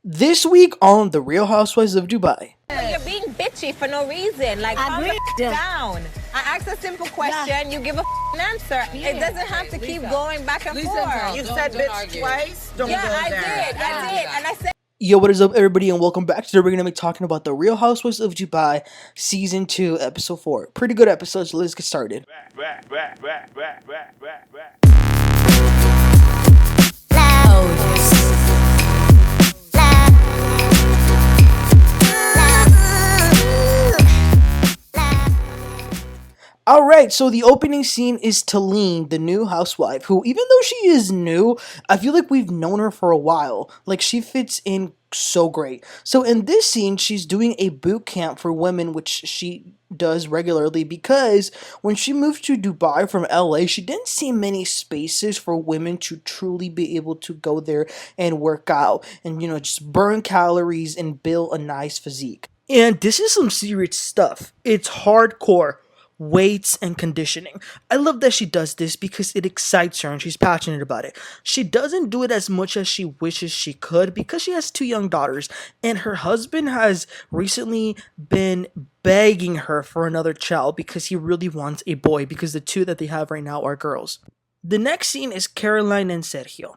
This week on The Real Housewives of Dubai. You're being bitchy for no reason. Like, calm down. I asked a simple question, you give a answer. It doesn't have to keep going back and forth. You said bitch twice? Don't Yeah, go I there. did. And I said, Yo, what is up, everybody, and welcome back. Today we're going to be talking about The Real Housewives of Dubai, Season 2, Episode 4. Pretty good episode, so let's get started. Alright, so the opening scene is Taleen, the new housewife, who, even though she is new, I feel like we've known her for a while. Like, she fits in so great. So in this scene, she's doing a boot camp for women, which she does regularly because when she moved to Dubai from LA, she didn't see many spaces for women to truly be able to go there and work out and, just burn calories and build a nice physique. And this is some serious stuff. It's hardcore weights and conditioning. I love that she does this because it excites her and she's passionate about it. She doesn't do it as much as she wishes she could because she has 2 young daughters and her husband has recently been begging her for another child because he really wants a boy because the 2 that they have right now are girls. The next scene is Caroline and Sergio.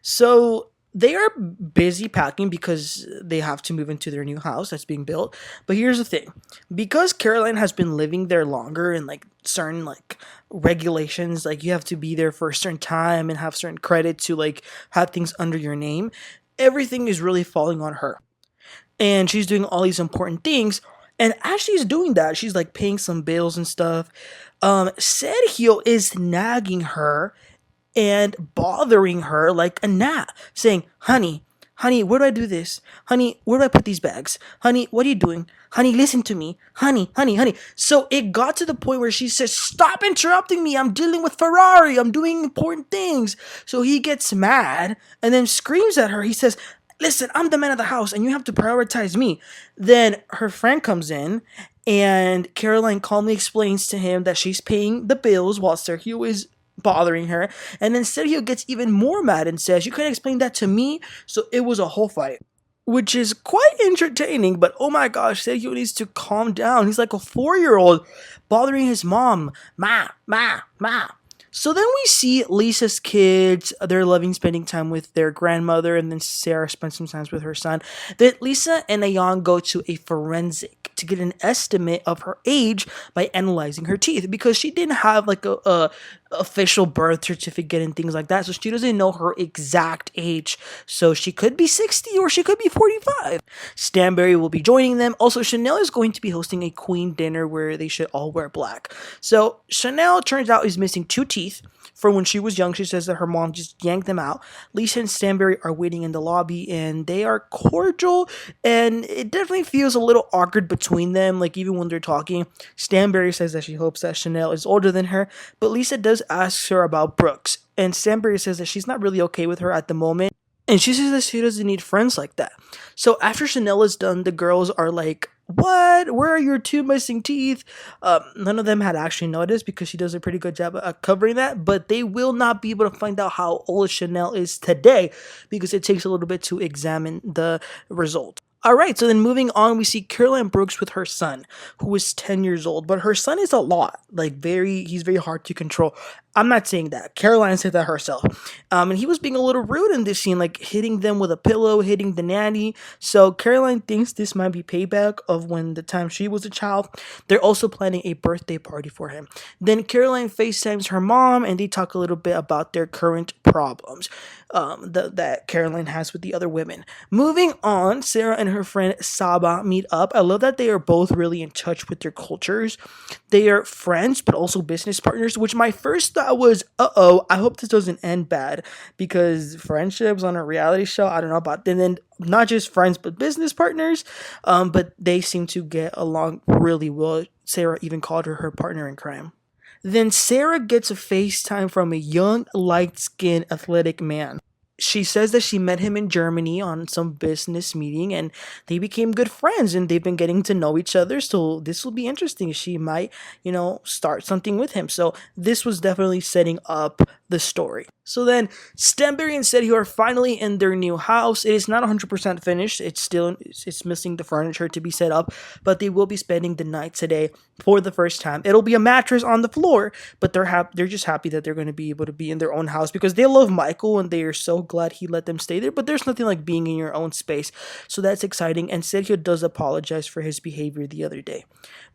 So they are busy packing because they have to move into their new house that's being built. But here's the thing. Because Caroline has been living there longer and certain regulations, you have to be there for a certain time and have certain credit to have things under your name, everything is really falling on her. And she's doing all these important things. And as she's doing that, she's paying some bills and stuff. Sergio is nagging her and bothering her like a gnat, saying, honey, where do I do this? Honey, where do I put these bags? Honey, what are you doing? Honey, listen to me. Honey. So it got to the point where she says, stop interrupting me. I'm dealing with Ferrari. I'm doing important things. So he gets mad and then screams at her. He says, listen, I'm the man of the house and you have to prioritize me. Then her friend comes in and Caroline calmly explains to him that she's paying the bills while Sergio is bothering her, and then Sergio gets even more mad and says, you couldn't explain that to me. So it was a whole fight, which is quite entertaining, but oh my gosh, Sergio needs to calm down. He's like a 4-year-old bothering his mom. Ma. So then we see Lesa's kids. They're loving spending time with their grandmother, and then Sara spends some time with her son. Then Lesa and Ayan go to a forensic to get an estimate of her age by analyzing her teeth because she didn't have a official birth certificate and things like that, so she doesn't know her exact age. So she could be 60 or she could be 45. Stanbury will be joining them. Also, Chanel is going to be hosting a queen dinner where they should all wear black. So Chanel turns out is missing 2 teeth. For when she was young, she says that her mom just yanked them out. Lesa and Stanbury are waiting in the lobby and they are cordial, and it definitely feels a little awkward between them, even when they're talking. Stanbury says that she hopes that Chanel is older than her, but Lesa does ask her about Brooks, and Stanbury says that she's not really okay with her at the moment. And she says that she doesn't need friends like that. So after Chanel is done, the girls are like, what? Where are your 2 missing teeth? None of them had actually noticed because she does a pretty good job at covering that. But they will not be able to find out how old Chanel is today because it takes a little bit to examine the result. Alright, so then moving on, we see Caroline Brooks with her son, who is 10 years old. But her son is a lot. He's very hard to control. I'm not saying that. Caroline said that herself. And he was being a little rude in this scene, hitting them with a pillow, hitting the nanny. So Caroline thinks this might be payback of when the time she was a child. They're also planning a birthday party for him. Then Caroline FaceTimes her mom and they talk a little bit about their current problems that Caroline has with the other women. Moving on, Sara and her friend Saba meet up. I love that they are both really in touch with their cultures. They are friends, but also business partners, which my first thought was, I hope this doesn't end bad because friendships on a reality show, I don't know about them. And then not just friends, but business partners. But they seem to get along really well. Sara even called her partner in crime. Then Sara gets a FaceTime from a young, light-skinned, athletic man. She says that she met him in Germany on some business meeting and they became good friends and they've been getting to know each other. So this will be interesting. She might, start something with him. So this was definitely setting up the story. So then, Stanbury and Sergio are finally in their new house. It is not 100% finished. It's missing the furniture to be set up, but they will be spending the night today for the first time. It'll be a mattress on the floor, but they're just happy that they're going to be able to be in their own house because they love Michael and they are so glad he let them stay there. But there's nothing like being in your own space, so that's exciting. And Sergio does apologize for his behavior the other day.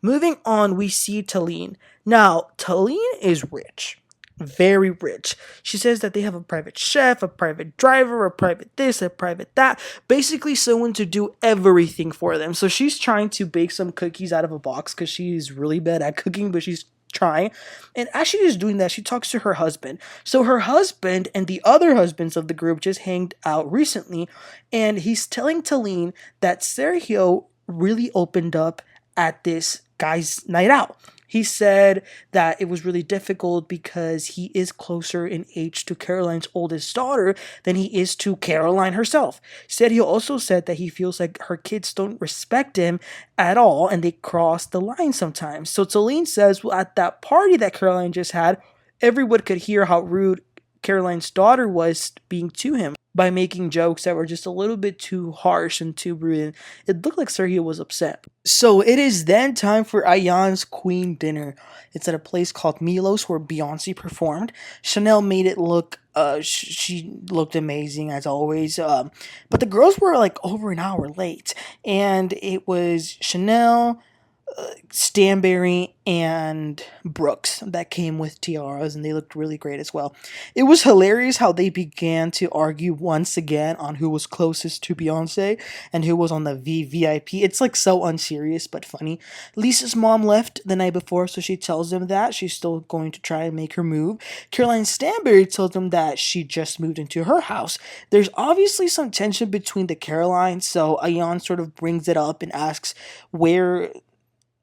Moving on, we see Taleen. Now, Taleen is rich. Very rich. She says that they have a private chef, a private driver, a private this, a private that. Basically, someone to do everything for them. So she's trying to bake some cookies out of a box because she's really bad at cooking, but she's trying. And as she is doing that, she talks to her husband. So her husband and the other husbands of the group just hanged out recently, and he's telling Taleen that Sergio really opened up at this guy's night out. He said that it was really difficult because he is closer in age to Caroline's oldest daughter than he is to Caroline herself. Sergio also said that he feels like her kids don't respect him at all and they cross the line sometimes. So Taleen says, well, at that party that Caroline just had, everyone could hear how rude Caroline's daughter was being to him by making jokes that were just a little bit too harsh and too rude. It looked like Sergio was upset. So it is then time for Ayan's Queen dinner. It's at a place called Milos where Beyonce performed. Chanel made it look, she looked amazing as always. But the girls were like over an hour late. And it was Chanel, Stanbury, and Brooks that came with tiaras, and they looked really great as well. It was hilarious how they began to argue once again on who was closest to Beyonce and who was on the VIP. It's like so unserious but funny. Lisa's mom left the night before, so she tells them that she's still going to try and make her move. Caroline Stanbury told them that she just moved into her house. There's obviously some tension between the Carolines, so Ayan sort of brings it up and asks where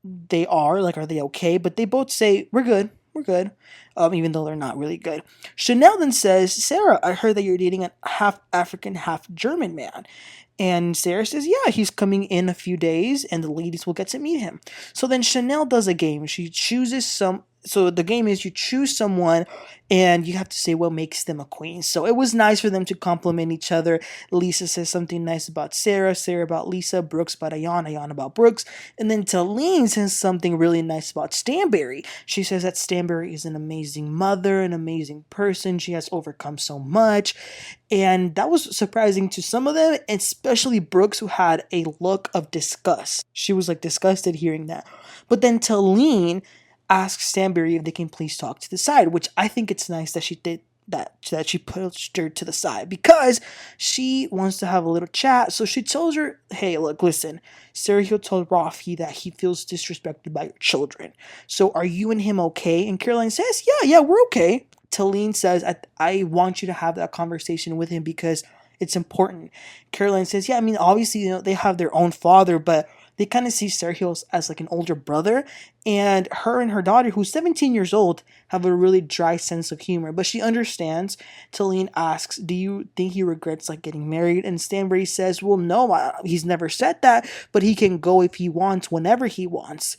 they are, like, are they okay? But they both say, we're good, even though they're not really good. Chanel then says, Sara, I heard that you're dating a half African, half German man. And Sara says, yeah, he's coming in a few days and the ladies will get to meet him. So then Chanel does a game. She chooses so the game is you choose someone and you have to say what makes them a queen. So it was nice for them to compliment each other. Lisa says something nice about Sara about Lisa, Brooks about Ayan about Brooks. And then Taleen says something really nice about Stanbury. She says that Stanbury is an amazing mother, an amazing person. She has overcome so much. And that was surprising to some of them, especially Brooks, who had a look of disgust. She was like disgusted hearing that. But then Taleen asks Stanbury if they can please talk to the side, which I think it's nice that she did that she pushed her to the side because she wants to have a little chat. So she tells her, hey, look, listen, Sergio told Rafi that he feels disrespected by your children. So are you and him okay? And Caroline says, yeah, we're okay. Taleen says, I want you to have that conversation with him because it's important. Caroline says, yeah, I mean, obviously, they have their own father, but they kind of see Sergio as like an older brother, and her daughter, who's 17 years old, have a really dry sense of humor, but she understands. Taleen asks, do you think he regrets like getting married? And Stanbury says, well, no, he's never said that, but he can go if he wants, whenever he wants.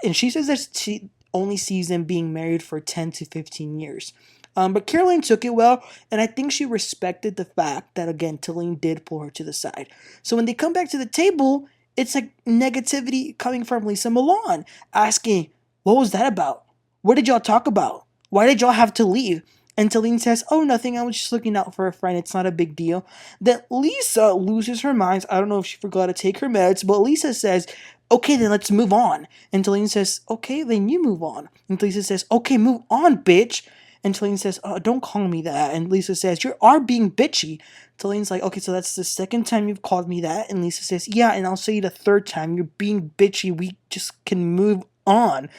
And she says that she only sees him being married for 10 to 15 years. But Caroline took it well, and I think she respected the fact that, again, Taleen did pull her to the side. So when they come back to the table, it's like negativity coming from Lesa Milan, asking, what was that about? What did y'all talk about? Why did y'all have to leave? And Taleen says, oh, nothing, I was just looking out for a friend, it's not a big deal. Then Lesa loses her mind. I don't know if she forgot to take her meds, but Lesa says, okay, then let's move on. And Taleen says, okay, then you move on. And Lesa says, okay, move on, bitch. And Taleen says, don't call me that. And Lesa says, you are being bitchy. Taleen's like, okay, so that's the second time you've called me that. And Lesa says, yeah, and I'll say it a third time. You're being bitchy. We just can move on.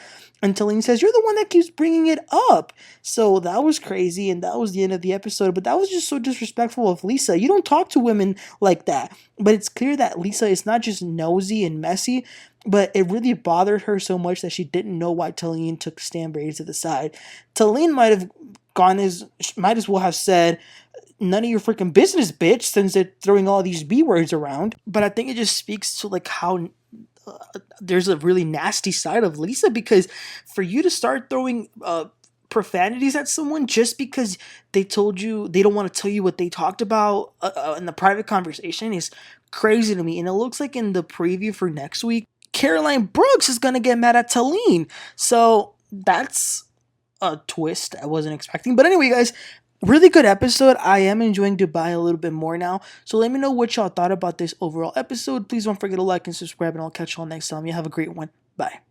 And Taleen says, you're the one that keeps bringing it up. So that was crazy, and that was the end of the episode. But that was just so disrespectful of Lesa. You don't talk to women like that. But it's clear that Lesa is not just nosy and messy, but it really bothered her so much that she didn't know why Taleen took Stanbury to the side. Taleen might as well have said, none of your freaking business, bitch, since they're throwing all these B words around. But I think it just speaks to like how there's a really nasty side of Lesa, because for you to start throwing profanities at someone just because they told you they don't want to tell you what they talked about in the private conversation is crazy to me. And it looks like in the preview for next week, Caroline Brooks is gonna get mad at Taleen. So that's a twist I wasn't expecting. But anyway, guys, really good episode. I am enjoying Dubai a little bit more now. So let me know what y'all thought about this overall episode. Please don't forget to like and subscribe, and I'll catch y'all next time. You have a great one. Bye.